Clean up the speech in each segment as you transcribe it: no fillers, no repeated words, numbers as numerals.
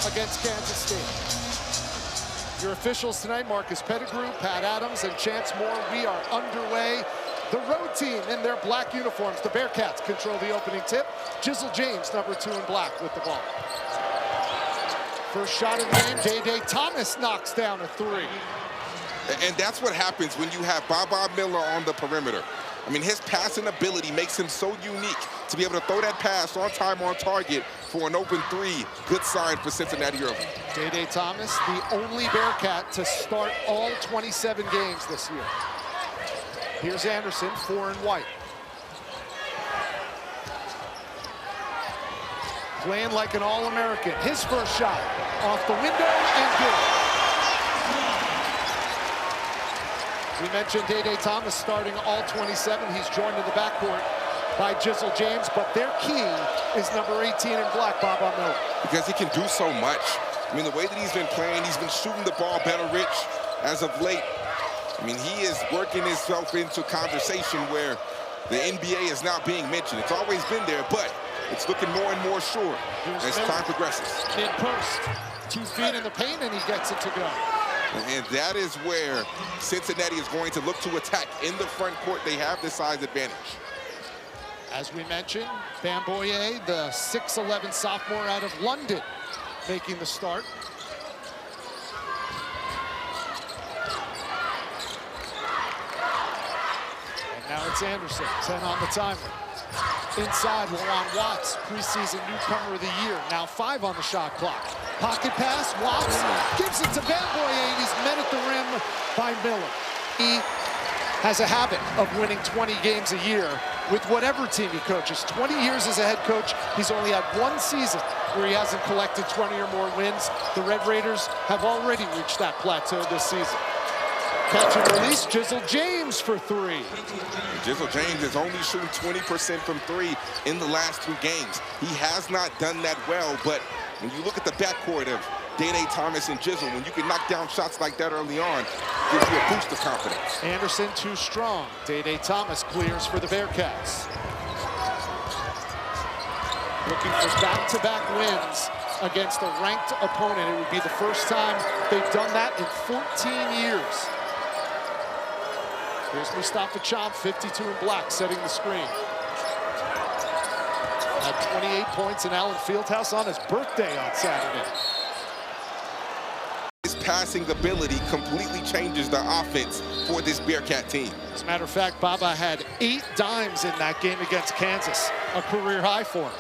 against Kansas State. Your officials tonight, Marcus Pettigrew, Pat Adams, and Chance Moore. We are underway. The road team in their black uniforms. The Bearcats control the opening tip. Jizzle James, number 2 in black, with the ball. First shot of the game, Day Thomas knocks down a 3. And that's what happens when you have Baba Miller on the perimeter. I mean, his passing ability makes him so unique to be able to throw that pass on time, on target for an open 3. Good sign for Cincinnati early. Day Thomas, the only Bearcat to start all 27 games this year. Here's Anderson, 4 in white. Playing like an All-American. His first shot off the window and good. We mentioned Day Thomas starting all 27. He's joined in the backcourt by Jizzle James, but their key is number 18 in black, Baba Miller. Because he can do so much. I mean, the way that he's been playing, he's been shooting the ball better, Rich, as of late. I mean, he is working himself into conversation where the NBA is now being mentioned. It's always been there, but it's looking more and more sure as time progresses. Mid-post, 2 feet in the paint, and he gets it to go. And that is where Cincinnati is going to look to attack in the front court. They have the size advantage. As we mentioned, Bamboye, the 6'11 sophomore out of London, making the start. And now it's Anderson, 10 on the timer. Inside, Lawan Watts, preseason newcomer of the year, now 5 on the shot clock. Pocket pass, Watts gives it to Bamboye, and he's met at the rim by Miller. He has a habit of winning 20 games a year with whatever team he coaches. 20 years as a head coach, he's only had 1 season where he hasn't collected 20 or more wins. The Red Raiders have already reached that plateau this season. Catch and release, Jizzle James for 3. Jizzle James is only shooting 20% from 3 in the last 2 games. He has not done that well, but when you look at the backcourt of Day Thomas and Jizzle, when you can knock down shots like that early on, it gives you a boost of confidence. Anderson too strong. Day Thomas clears for the Bearcats. Looking for back-to-back wins against a ranked opponent. It would be the first time they've done that in 14 years. Here's Mustafa Chomp, 52 in black, setting the screen. Had 28 points in Allen Fieldhouse on his birthday on Saturday. His passing ability completely changes the offense for this Bearcat team. As a matter of fact, Baba had 8 dimes in that game against Kansas, a career high for him.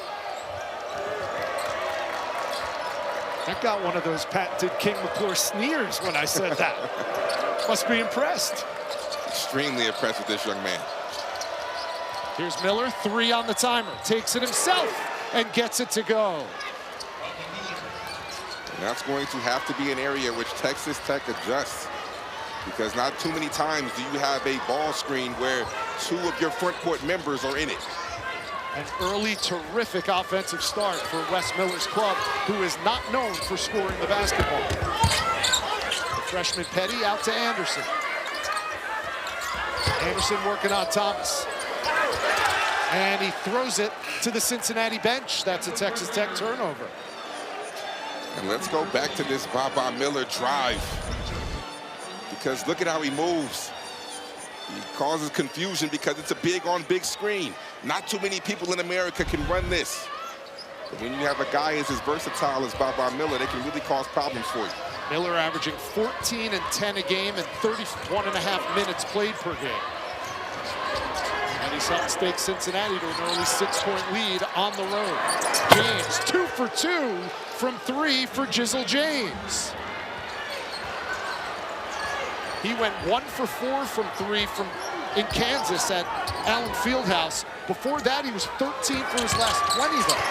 That got one of those patented King McClure sneers when I said that. Must be impressed. Extremely impressed with this young man. Here's Miller, 3 on the timer. Takes it himself and gets it to go. And that's going to have to be an area which Texas Tech adjusts, because not too many times do you have a ball screen where 2 of your front court members are in it. An early terrific offensive start for Wes Miller's club, who is not known for scoring the basketball. The freshman Petty out to Anderson. Anderson working on Thomas. And he throws it to the Cincinnati bench. That's a Texas Tech turnover. And let's go back to this Baba Miller drive, because look at how he moves. He causes confusion because it's a big on big screen. Not too many people in America can run this. But when you have a guy as versatile as Baba Miller, they can really cause problems for you. Miller averaging 14 and 10 a game and 31.5 minutes played per game. And he's helped stake Cincinnati to an early 6-point lead on the road. James, 2 for 2 from 3 for Jizzle James. He went 1 for 4 from 3 in Kansas at Allen Fieldhouse. Before that, he was 13 for his last 20, though.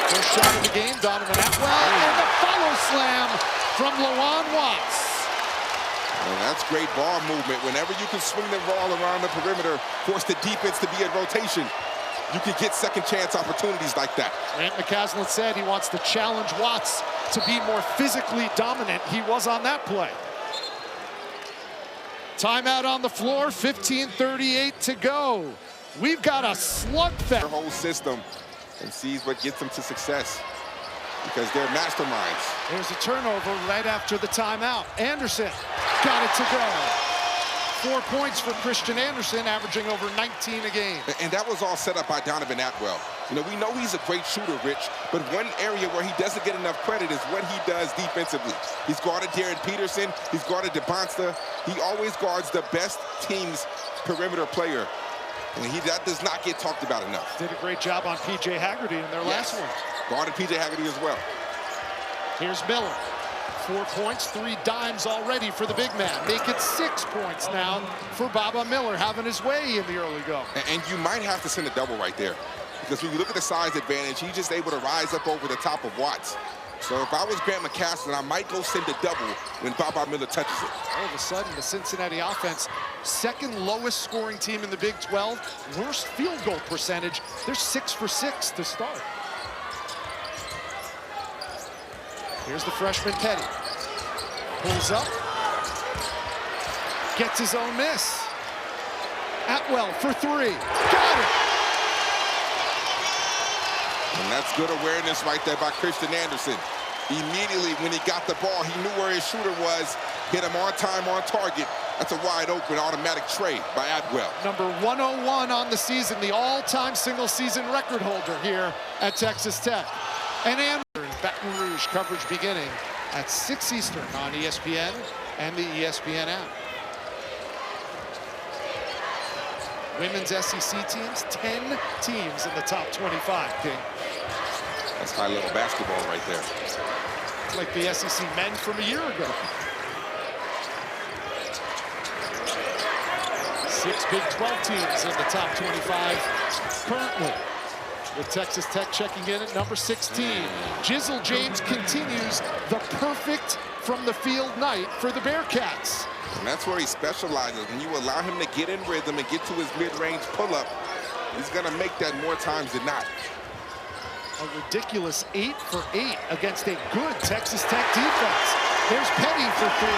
First shot of the game, Donovan Atwell, and the follow slam from Lawan Watts. And that's great ball movement. Whenever you can swing the ball around the perimeter, force the defense to be in rotation, you can get second chance opportunities like that. Grant McCaslin said he wants to challenge Watts to be more physically dominant. He was on that play. Timeout on the floor, 15:38 to go. We've got a slugfest. Their whole system and sees what gets them to success because they're masterminds. There's a turnover right after the timeout. Anderson got it to go. 4 points for Christian Anderson, averaging over 19 a game. And that was all set up by Donovan Atwell. You know, we know he's a great shooter, Rich, but one area where he doesn't get enough credit is what he does defensively. He's guarded Darren Peterson. He's guarded DeBonsta. He always guards the best team's perimeter player. And that does not get talked about enough. Did a great job on P.J. Haggerty in their last one. Guarded P.J. Haggerty as well. Here's Miller. 4 points, 3 dimes already for the big man. Make it 6 points now for Baba Miller, having his way in the early go. And you might have to send a double right there, because when you look at the size advantage, he's just able to rise up over the top of Watts. So if I was Grant McCaslin, I might go send a double when Baba Miller touches it. All of a sudden, the Cincinnati offense, second lowest scoring team in the Big 12, worst field goal percentage. They're 6 for 6 to start. Here's the freshman Petty. Pulls up. Gets his own miss. Atwell for 3. Got it! And that's good awareness right there by Christian Anderson. Immediately when he got the ball, he knew where his shooter was. Hit him on time, on target. That's a wide open automatic trade by Atwell. Number 101 on the season, the all-time single-season record holder here at Texas Tech. And Anderson, Baton Rouge coverage beginning at 6 Eastern on ESPN and the ESPN app. Women's SEC teams, 10 teams in the top 25, King. That's high-level basketball right there. It's like the SEC men from a year ago. 6 Big 12 teams in the top 25 currently, with Texas Tech checking in at number 16. Jizzle James continues the perfect from the field night for the Bearcats. And that's where he specializes. When you allow him to get in rhythm and get to his mid-range pull-up, he's going to make that more times than not. A ridiculous 8 for 8 against a good Texas Tech defense. There's Petty for 3.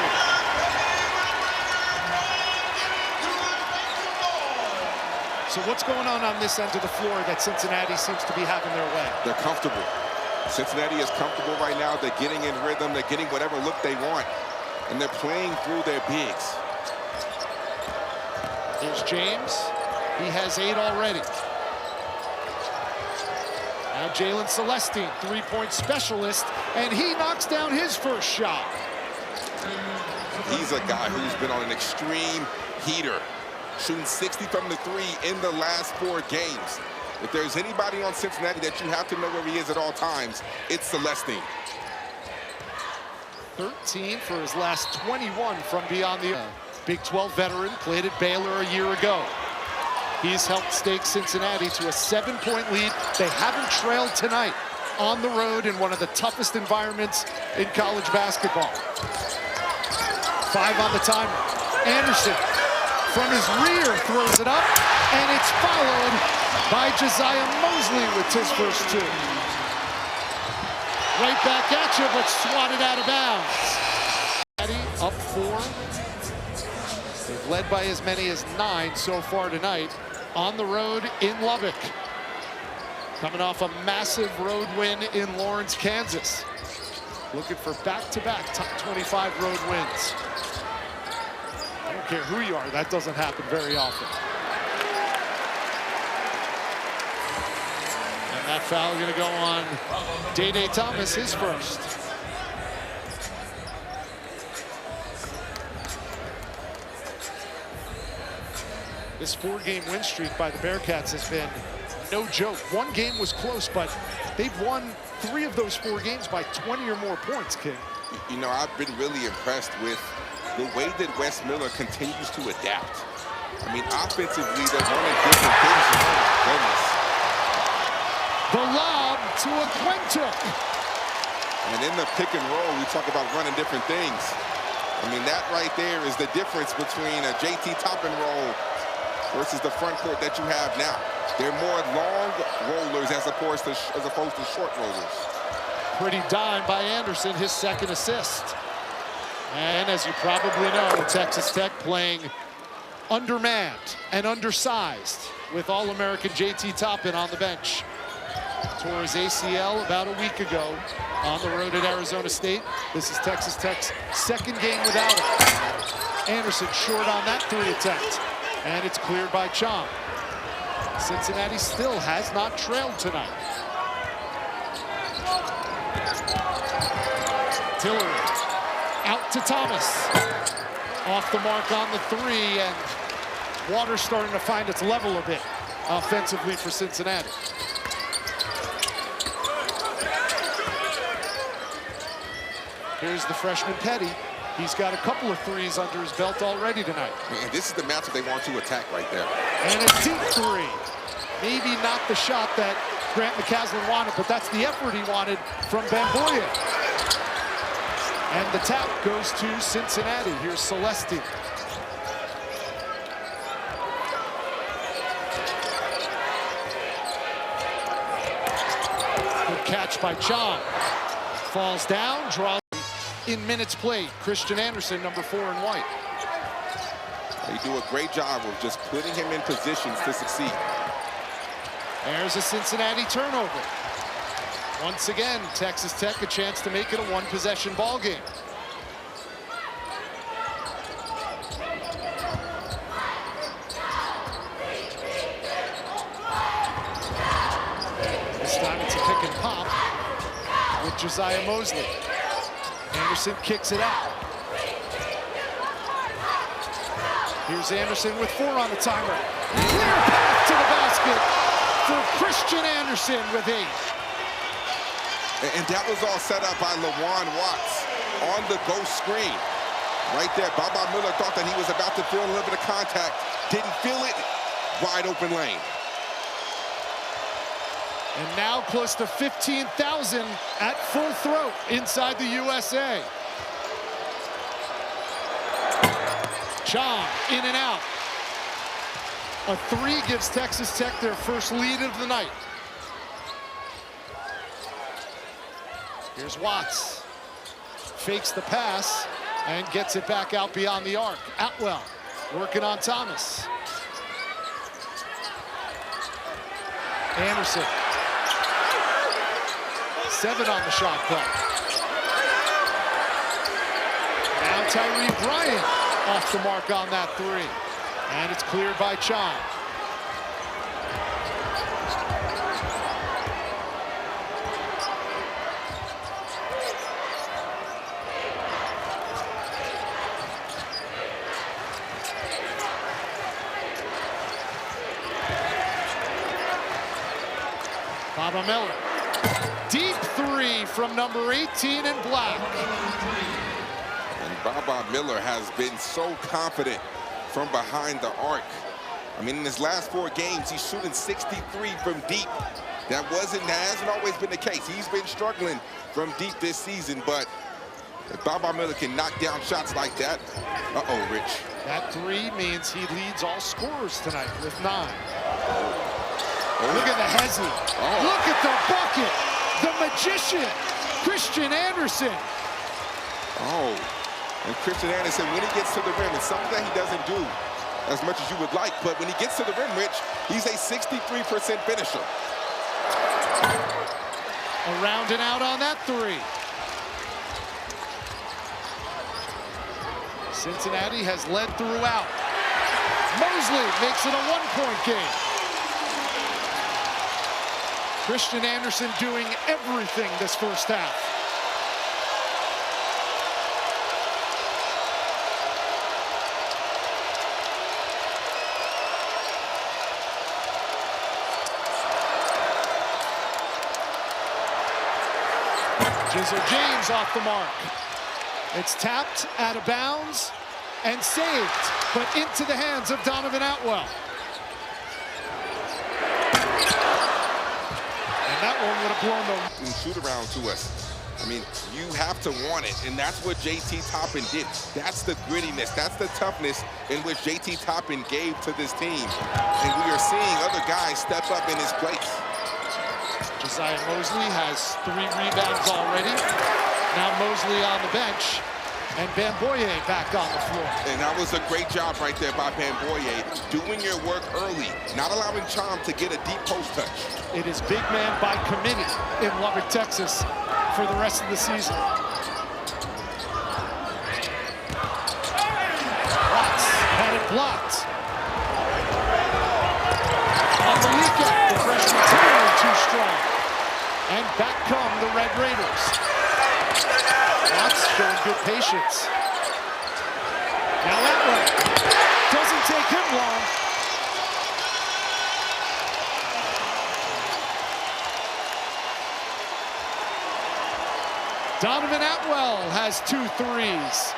So what's going on this end of the floor that Cincinnati seems to be having their way? They're comfortable. Cincinnati is comfortable right now. They're getting in rhythm. They're getting whatever look they want. And they're playing through their bigs. Here's James. He has 8 already. Now Jalen Celestine, 3-point specialist, and he knocks down his first shot. He's a guy who's been on an extreme heater, shooting 60 from the 3 in the last 4 games. If there's anybody on Cincinnati that you have to know where he is at all times, it's Celestine. 13 for his last 21 from beyond the Big 12 veteran, played at Baylor a year ago. He's helped stake Cincinnati to a 7-point lead. They haven't trailed tonight on the road in one of the toughest environments in college basketball. 5 on the timer. Anderson from his rear throws it up, and it's followed by Josiah Mosley with his first 2. Right back at you, but swatted out of bounds. Up 4. They've led by as many as 9 so far tonight on the road in Lubbock. Coming off a massive road win in Lawrence, Kansas. Looking for back-to-back top 25 road wins. I don't care who you are, that doesn't happen very often. And that foul gonna go on Day Thomas, his first. This 4-game win streak by the Bearcats has been no joke. 1 game was close, but they've won 3 of those 4 games by 20 or more points, King. You know, I've been really impressed with the way that Wes Miller continues to adapt. I mean, offensively, they're running different things. Oh, my goodness. The lob to a Quintuk. And in the pick and roll, we talk about running different things. I mean, that right there is the difference between a JT top and roll versus the front court that you have now. They're more long rollers as opposed to short rollers. Pretty dime by Anderson, his 2nd assist. And as you probably know, Texas Tech playing undermanned and undersized with All-American JT Toppin on the bench. tore his ACL about a week ago on the road at Arizona State. This is Texas Tech's second game without him. Anderson short on that 3 attempt, and it's cleared by Chong. Cincinnati still has not trailed tonight. Tillery out to Thomas. Off the mark on the 3, and water's starting to find its level a bit offensively for Cincinnati. Here's the freshman Petty. He's got a couple of 3s under his belt already tonight. And this is the matchup they want to attack right there. And a deep 3. Maybe not the shot that Grant McCaslin wanted, but that's the effort he wanted from Bamboya. And the tap goes to Cincinnati. Here's Celesti. Good catch by Chong. Falls down, draws in minutes played. Christian Anderson, number 4 in white. They do a great job of just putting him in positions to succeed. There's a Cincinnati turnover. Once again, Texas Tech a chance to make it a 1-possession ball game. This time it's a pick and pop with Josiah Mosley. Anderson kicks it out. Here's Anderson with 4 on the timer. Clear path to the basket for Christian Anderson with 8. And that was all set up by LaJuan Watts on the ghost screen. Right there, Baba Miller thought that he was about to feel a little bit of contact. Didn't feel it. Wide open lane. And now close to 15,000 at full throat inside the USA. Chong in and out. A 3 gives Texas Tech their first lead of the night. Here's Watts. Fakes the pass and gets it back out beyond the arc. Atwell working on Thomas. Anderson. 7 on the shot clock. Now Tyree Bryant off the mark on that 3. And it's cleared by Chong. Baba Miller. Deep 3 from number 18 in black. And Baba Miller has been so confident from behind the arc. I mean, in his last 4 games, he's shooting 63 from deep. That hasn't always been the case. He's been struggling from deep this season, but if Baba Miller can knock down shots like that, uh-oh, Rich. That 3 means he leads all scorers tonight with 9. Look at the hezzy. Look at the bucket. The magician, Christian Anderson. Oh, and Christian Anderson, when he gets to the rim, it's something that he doesn't do as much as you would like, but when he gets to the rim, Rich, he's a 63% finisher. Around and out on that 3. Cincinnati has led throughout. Mosley makes it a 1-point game. Christian Anderson doing everything this first half. Jizzle James off the mark. It's tapped out of bounds and saved, but into the hands of Donovan Atwell. That one would have blown the shoot around to us. I mean, you have to want it, and that's what JT Toppin did. That's the grittiness, that's the toughness in which JT Toppin gave to this team. And we are seeing other guys step up in his place. Josiah Mosley has 3 rebounds already. Now Mosley on the bench. And Bamboye back on the floor. And that was a great job right there by Bamboye, doing your work early, not allowing Chom to get a deep post touch. It is big man by committee in Lubbock, Texas for the rest of the season. Watts had it blocked. On the weekend, the freshman clearly too strong. And back come the Red Raiders. Watts showing good patience. Now Atwell. Doesn't take him long. Donovan Atwell has 2 threes.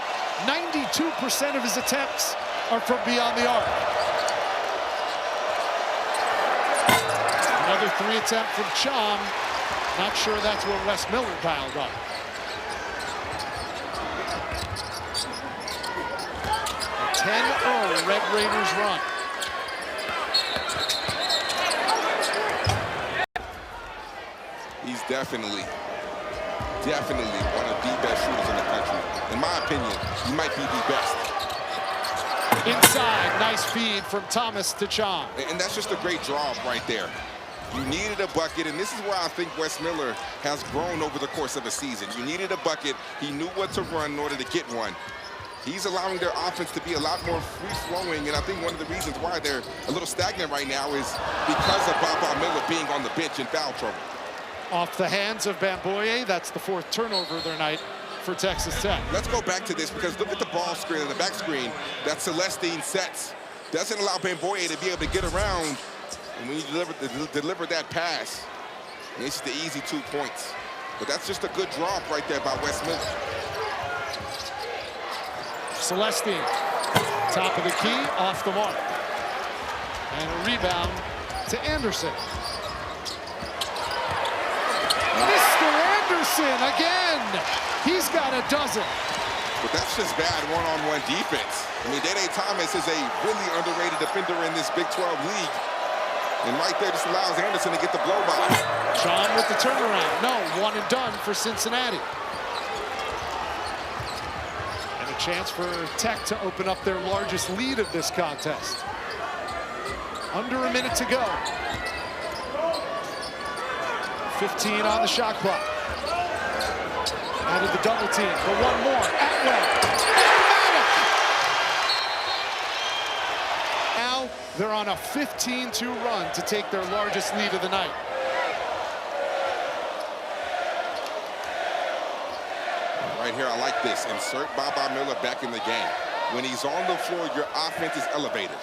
92% of his attempts are from beyond the arc. Another 3 attempt from Chom. Not sure that's where Wes Miller piled up. A 10-0 Red Raiders run. He's definitely one of the best shooters in the country. In my opinion, he might be the best. Inside, nice feed from Thomas to Chom. And that's just a great job right there. You needed a bucket, and this is where I think Wes Miller has grown over the course of a season. You needed a bucket. He knew what to run in order to get one. He's allowing their offense to be a lot more free-flowing, and I think one of the reasons why they're a little stagnant right now is because of Baba Miller being on the bench in foul trouble. Off the hands of Bamboye, that's the 4th turnover of their night for Texas Tech. Let's go back to this, because look at the ball screen and the back screen that Celestine sets. Doesn't allow Bamboye to be able to get around. And when you deliver that pass, it's the easy 2 points. But that's just a good drop right there by Wes Miller. Celestine, top of the key, off the mark. And a rebound to Anderson. Mr. Anderson again. He's got a dozen. But that's just bad one-on-one defense. I mean, Dede Thomas is a really underrated defender in this Big 12 league. And right there just allows Anderson to get the blow by. Chom with the turnaround. No, 1 and done for Cincinnati. And a chance for Tech to open up their largest lead of this contest. Under a minute to go. 15 on the shot clock. Out of the double team, but one more. Atwell. Now they're on a 15-2 run to take their largest lead of the night. Right here, I like this. Insert Baba Miller back in the game. When he's on the floor, your offense is elevated.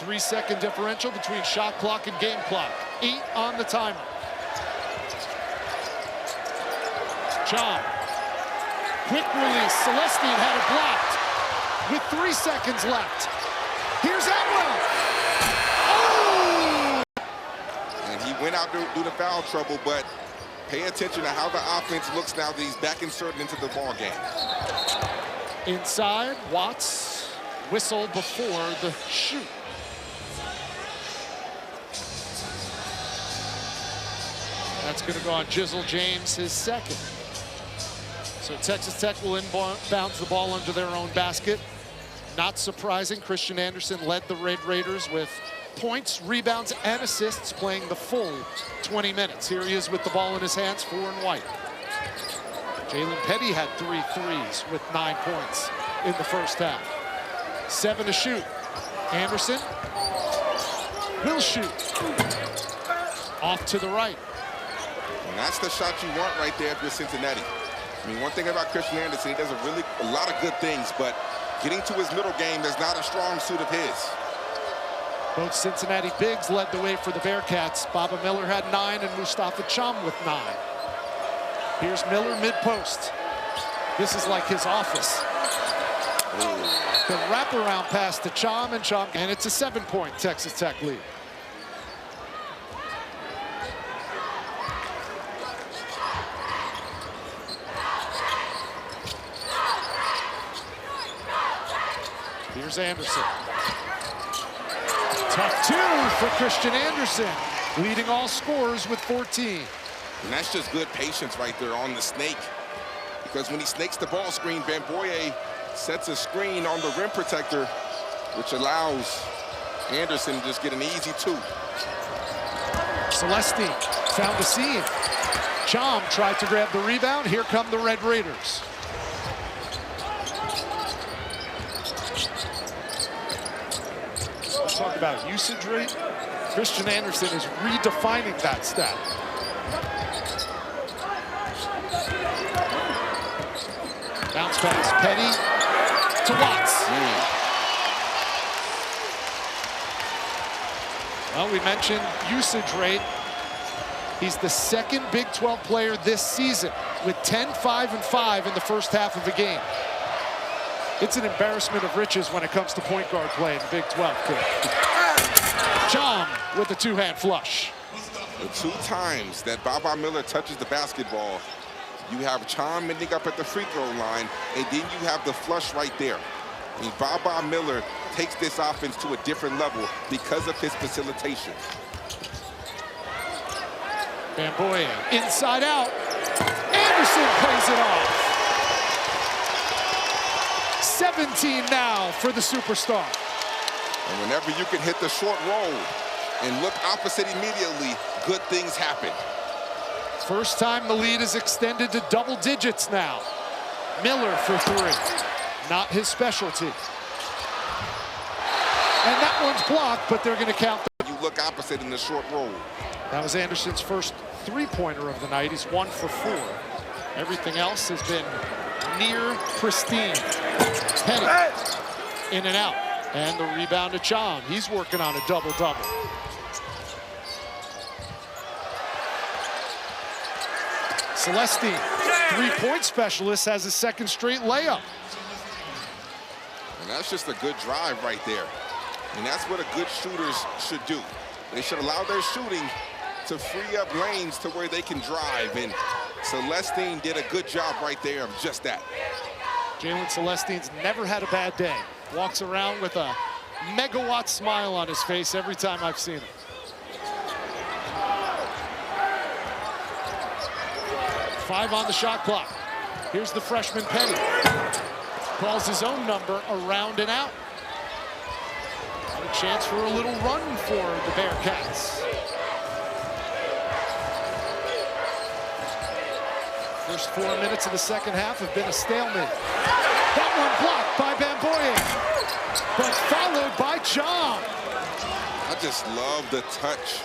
3-second differential between shot clock and game clock. 8 on the timer. Chom. Quick release. Celestine had it blocked with 3 seconds left. Here's Atwell. Oh! And he went out due to foul trouble, but pay attention to how the offense looks now that he's back inserted into the ball game. Inside, Watts whistled before the shoot. That's going to go on Jizzle James, his 2nd. So Texas Tech will inbounds the ball under their own basket. Not surprising, Christian Anderson led the Red Raiders with points, rebounds, and assists, playing the full 20 minutes. Here he is with the ball in his hands, 4 and white. Jalen Petty had 3 threes with 9 points in the first half. 7 to shoot. Anderson will shoot. Off to the right. And that's the shot you want right there if you're Cincinnati. I mean, one thing about Christian Anderson, he does a lot of good things, but getting to his middle game is not a strong suit of his. Both Cincinnati bigs led the way for the Bearcats. Baba Miller had 9 and Mustafa Chom with 9. Here's Miller mid-post. This is like his office. Ooh. The wraparound pass to Chom, and it's a 7-point Texas Tech lead. Here's Anderson. Tough 2 for Christian Anderson, leading all scorers with 14. And that's just good patience right there on the snake. because when he snakes the ball screen, Bamboye sets a screen on the rim protector, which allows Anderson to just get an easy two. Celestine found a seam. Chom tried to grab the rebound. Here come the Red Raiders. Let's talk about usage rate. Christian Anderson is redefining that stat. Bounce pass, Petty to Watts. Well, we mentioned usage rate. He's the second Big 12 player this season with 10, 5, and 5 in the first half of a game. It's an embarrassment of riches when it comes to point guard play in the Big 12. Chom with a two-hand flush. The 2 times that Baba Miller touches the basketball, you have Chom ending up at the free throw line, and then you have the flush right there. I mean, Baba Miller takes this offense to a different level because of his facilitation. Bamboye inside out. Anderson plays it off. 17 now for the superstar. And whenever you can hit the short roll and look opposite immediately, good things happen. First time the lead is extended to double digits now. Miller for 3. Not his specialty. And that one's blocked, but they're going to count. You look opposite in the short roll. That was Anderson's first three-pointer of the night. He's 1 for 4. Everything else has been near pristine. Petty in and out. And the rebound to Chom. He's working on a double-double. Celestine, three-point specialist, has a second straight layup. And that's just a good drive right there. And that's what a good shooters should do. They should allow their shooting to free up lanes to where they can drive. And Celestine did a good job right there of just that. Jalen Celestine's never had a bad day. Walks around with a megawatt smile on his face every time I've seen him. Five on the shot clock. Here's the freshman Petty. Calls his own number around and out. And a chance for a little run for the Bearcats. First 4 minutes of the second half have been a stalemate. That one blocked by Bamboye, but followed by Chom. I just love the touch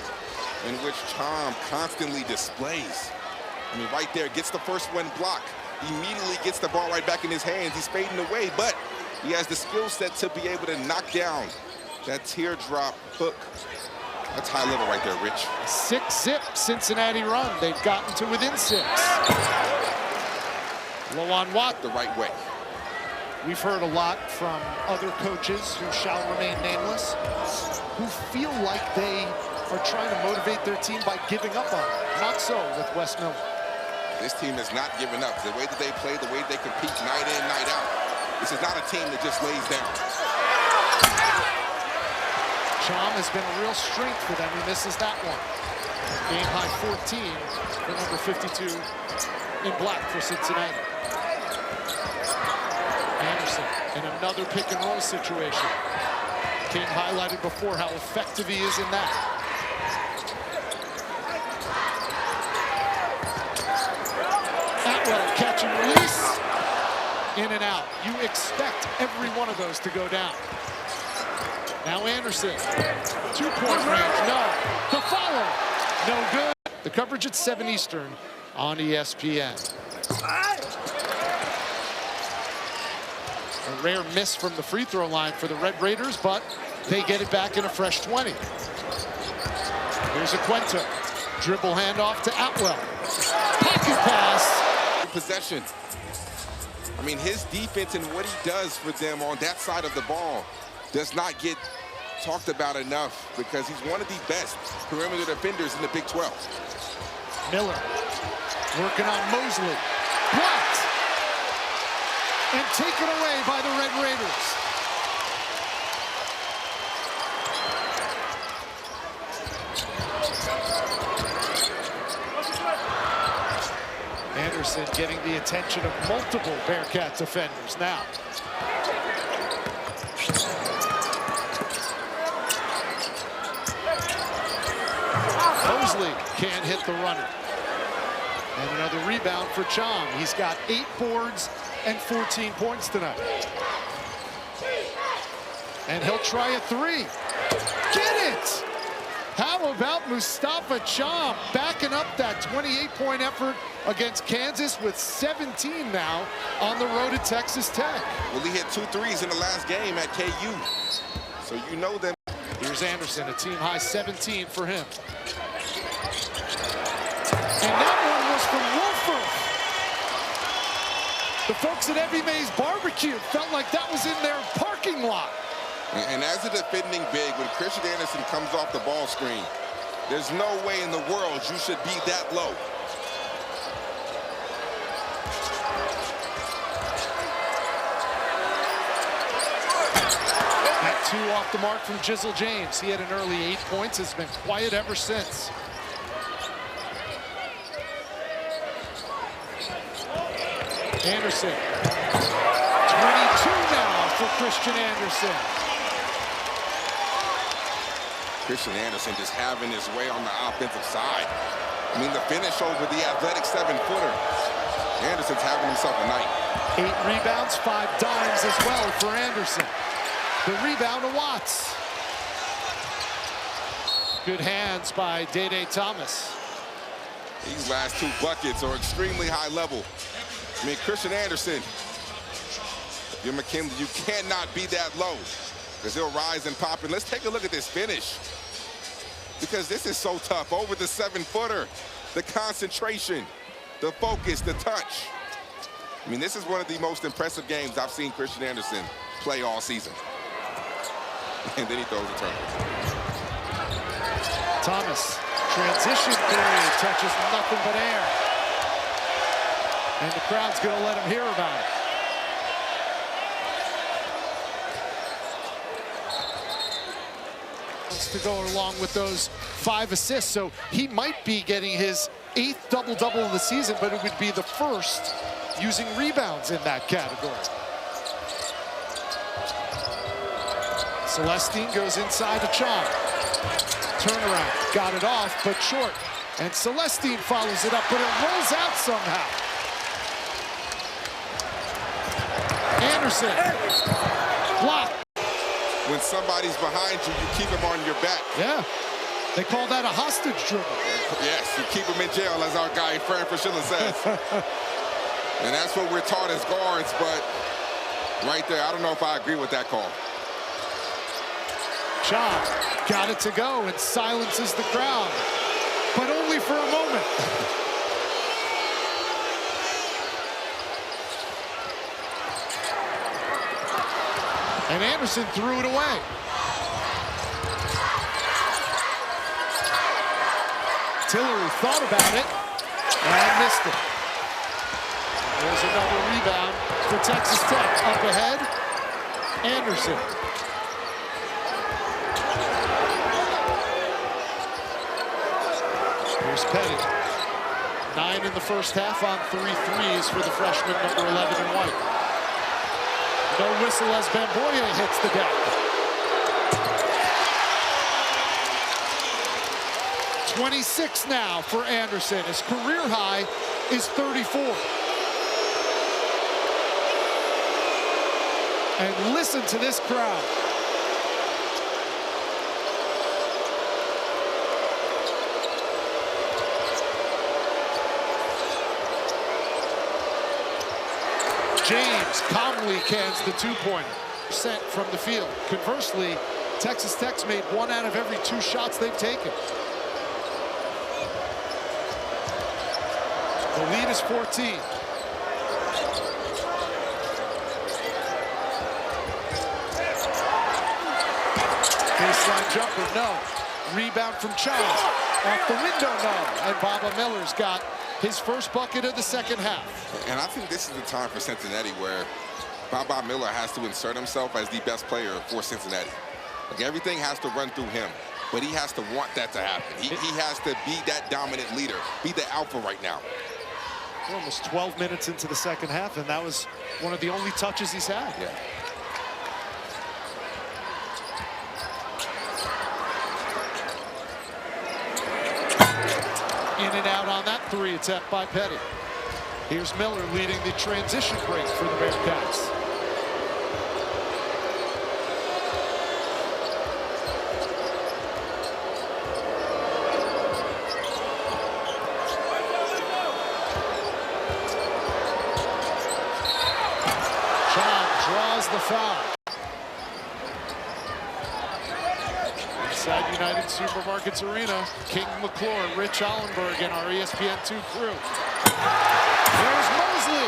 in which Chom constantly displays. I mean, right there, gets the first one blocked. Immediately gets the ball right back in his hands. He's fading away, but he has the skill set to be able to knock down that teardrop hook. That's high level right there, Rich. 6-zip Cincinnati run. They've gotten to within 6. Low on Watt. The right way. We've heard a lot from other coaches who shall remain nameless, who feel like they are trying to motivate their team by giving up on it. Not so with Wes Miller. This team has not given up. The way that they play, the way they compete night in, night out. This is not a team that just lays down. Chom has been a real strength for them. He misses that one. Game high 14 for number 52 in black for Cincinnati. Anderson in another pick and roll situation. King highlighted before how effective he is in that. Atwell catch and release. In and out. You expect every one of those to go down. Now Anderson, 2-point range, no. The follow, no good. The coverage at 7 Eastern on ESPN. A rare miss from the free throw line for the Red Raiders, but they get it back in a fresh 20. Here's a Quinto. Dribble handoff to Atwell. Pocket pass. Possession. I mean, his defense and what he does for them on that side of the ball does not get talked about enough because he's one of the best perimeter defenders in the Big 12. Miller working on Mosley. Blocked. And taken away by the Red Raiders. Anderson getting the attention of multiple Bearcat defenders now. Mosley can't hit the runner. And another rebound for Chom. He's got 8 boards and 14 points tonight. And he'll try a 3. Get it! How about Mustafa Chom backing up that 28-point effort against Kansas with 17 now on the road at Texas Tech. Well, he hit 2 threes in the last game at KU. So you know them. Here's Anderson, a team-high 17 for him. And that one was from Wolford. The folks at Evie Mae's Barbecue felt like that was in their parking lot. And as a defending big, when Christian Anderson comes off the ball screen, there's no way in the world you should be that low. That 2 off the mark from Jizzle James. He had an early 8 points, has been quiet ever since. Anderson. 22 now for Christian Anderson. Christian Anderson just having his way on the offensive side. I mean, the finish over the athletic 7-footer. Anderson's having himself a night. 8 rebounds, 5 dimes as well for Anderson. The rebound to Watts. Good hands by Day Thomas. These last 2 buckets are extremely high level. I mean, Christian Anderson, you're McKinley, you cannot be that low because he'll rise and pop. And let's take a look at this finish because this is so tough. Over the 7-footer, the concentration, the focus, the touch. I mean, this is one of the most impressive games I've seen Christian Anderson play all season. And then he throws a turnover. Thomas, transition 3, touches nothing but air. And the crowd's going to let him hear about it. To go along with those 5 assists, so he might be getting his 8th double-double of the season, but it would be the first using rebounds in that category. Celestine goes inside to Chom. Turnaround, got it off, but short. And Celestine follows it up, but it rolls out somehow. Anderson, blocked. When somebody's behind you, you keep them on your back. Yeah, they call that a hostage dribble. Yes, you keep them in jail, as our guy Fran Fraschilla says. And that's what we're taught as guards, but right there, I don't know if I agree with that call. Chom got it to go and silences the crowd, but only for a moment. And Anderson threw it away. Tillery thought about it and missed it. There's another rebound for Texas Tech. Up ahead, Anderson. Here's Petty. 9 in the first half on 3 threes for the freshman, number 11 in white. No whistle as Bamboya hits the deck. 26 now for Anderson. His career high is 34. And listen to this crowd. James calmly cans the 2-pointer. Sent from the field. Conversely, Texas Tech's made 1 out of every 2 shots they've taken. The lead is 14. Baseline jumper, no. Rebound from Chom. Off the window, no. And Baba Miller's got his first bucket of the second half. And I think this is the time for Cincinnati where Baba Miller has to insert himself as the best player for Cincinnati. Like, everything has to run through him, but he has to want that to happen. He has to be that dominant leader, be the alpha right now. We're almost 12 minutes into the second half, and that was one of the only touches he's had. Yeah. In and out on that 3 attempt by Petty. Here's Miller leading the transition break for the Bearcats. Draws the foul. Inside United Supermarkets Arena, King McClure, Rich Allenberg, and our ESPN2 crew. There's Mosley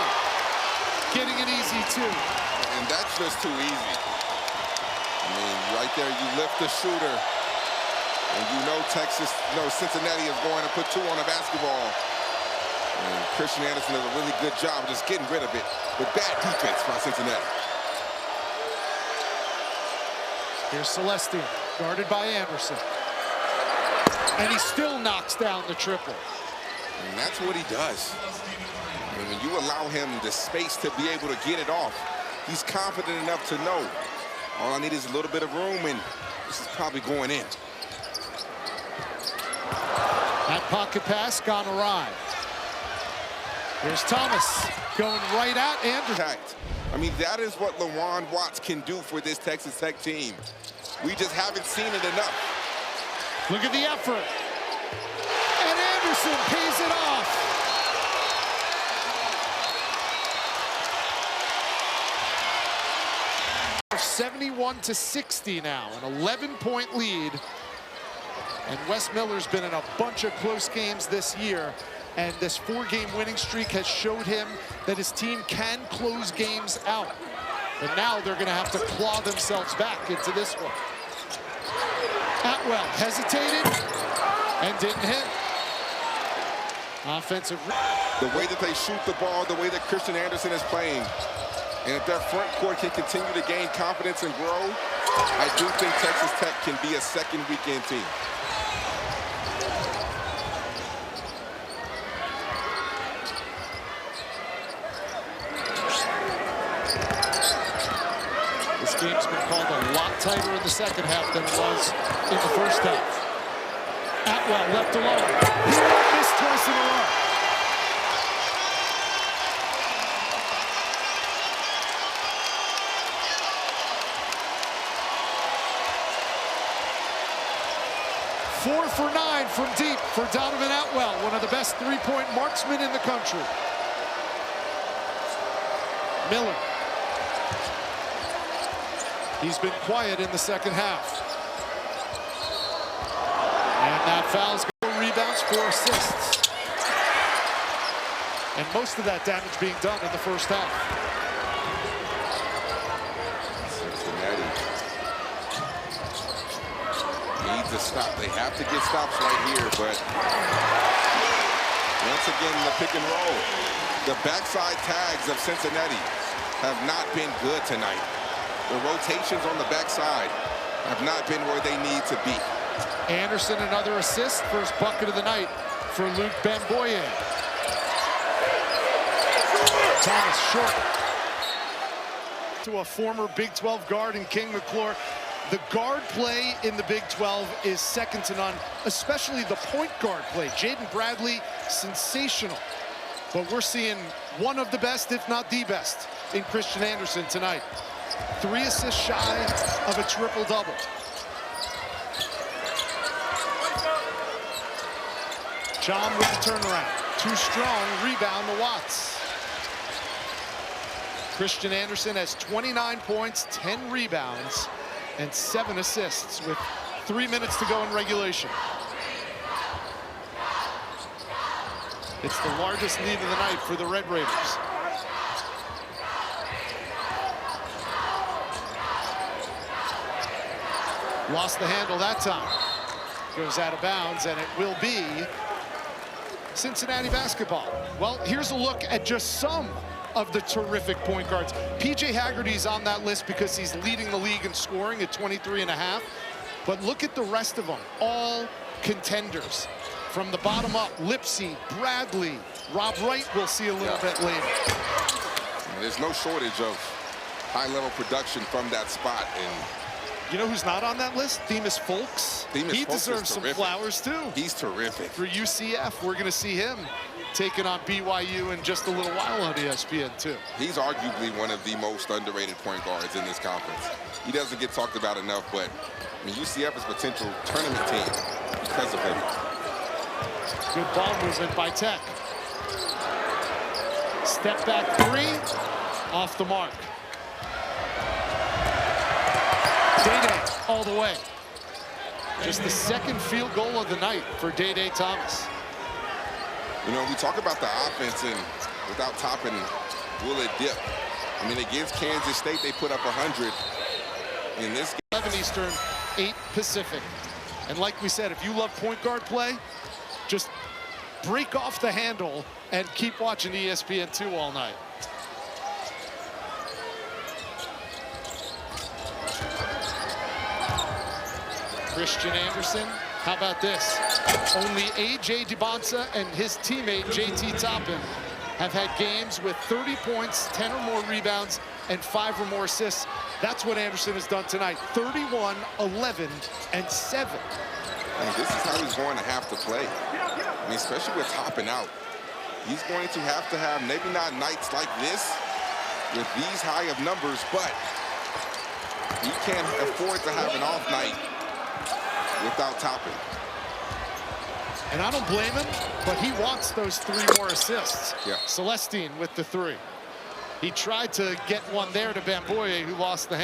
getting an easy 2. And that's just too easy. I mean, right there, you lift the shooter, and you know Cincinnati is going to put 2 on the basketball. And Christian Anderson does a really good job of just getting rid of it with bad defense by Cincinnati. Here's Celestine, guarded by Anderson. And he still knocks down the triple. And that's what he does. And when you allow him the space to be able to get it off, he's confident enough to know all I need is a little bit of room, and this is probably going in. That pocket pass gone awry. Here's Thomas going right at Anderson. I mean, that is what LaJuan Watts can do for this Texas Tech team. We just haven't seen it enough. Look at the effort. And Anderson pays it off. We're 71-60 now, an 11-point lead. And Wes Miller's been in a bunch of close games this year. And this 4-game winning streak has showed him that his team can close games out. But now they're going to have to claw themselves back into this one. Atwell hesitated and didn't hit. Offensive. The way that they shoot the ball, the way that Christian Anderson is playing, and if their front court can continue to gain confidence and grow, I do think Texas Tech can be a second weekend team. This game's been called a lot tighter in the second half than it was in the first half. Atwell left alone. He won't miss twice in a row. Four for 9 from deep for Donovan Atwell, one of the best 3-point marksmen in the country. Miller. He's been quiet in the second half. And that foul's going to rebounds, 4 assists. And most of that damage being done in the first half. Cincinnati needs a stop. They have to get stops right here, but once again, the pick and roll. The backside tags of Cincinnati have not been good tonight. The rotations on the backside have not been where they need to be. Anderson, another assist, first bucket of the night for Luke Bamboye. Thomas short. To a former Big 12 guard in King McClure. The guard play in the Big 12 is second to none, especially the point guard play. Jaden Bradley, sensational. But we're seeing one of the best, if not the best, in Christian Anderson tonight. 3 assists shy of a triple-double. John with the turnaround. Too strong, rebound to Watts. Christian Anderson has 29 points, 10 rebounds, and 7 assists with 3 minutes to go in regulation. It's the largest lead of the night for the Red Raiders. Lost the handle that time. Goes out of bounds, and it will be Cincinnati basketball. Well, here's a look at just some of the terrific point guards. P.J. Haggerty's on that list because he's leading the league in scoring at 23.5. But look at the rest of them, all contenders. From the bottom up, Lipsy, Bradley, Rob Wright we'll see a little bit later. There's no shortage of high-level production from that spot. And you know who's not on that list? Themis Folks. He deserves some flowers, too. He's terrific. For UCF, we're going to see him taking on BYU in just a little while on ESPN, too. He's arguably one of the most underrated point guards in this conference. He doesn't get talked about enough, but I mean, UCF is a potential tournament team because of him. Good ball movement by Tech. Step back three, off the mark. Day-Day all the way. Just the second field goal of the night for Day-Day Thomas. You know, we talk about the offense and without Toppin, will it dip? I mean, against Kansas State, they put up 100 in this game. 11 Eastern, 8 Pacific. And like we said, if you love point guard play, just break off the handle and keep watching ESPN2 all night. Christian Anderson, how about this? Only A.J. DeBonsa and his teammate J.T. Toppin have had games with 30 points, 10 or more rebounds, and 5 or more assists. That's what Anderson has done tonight. 31, 11, and 7. And this is how he's going to have to play. I mean, especially with Toppin out. He's going to have maybe not nights like this with these high of numbers, but he can't afford to have an off night without Toppin. And I don't blame him, but he wants those 3 more assists. Yeah. Celestine with the 3. He tried to get one there to Bamboye, who lost the hand.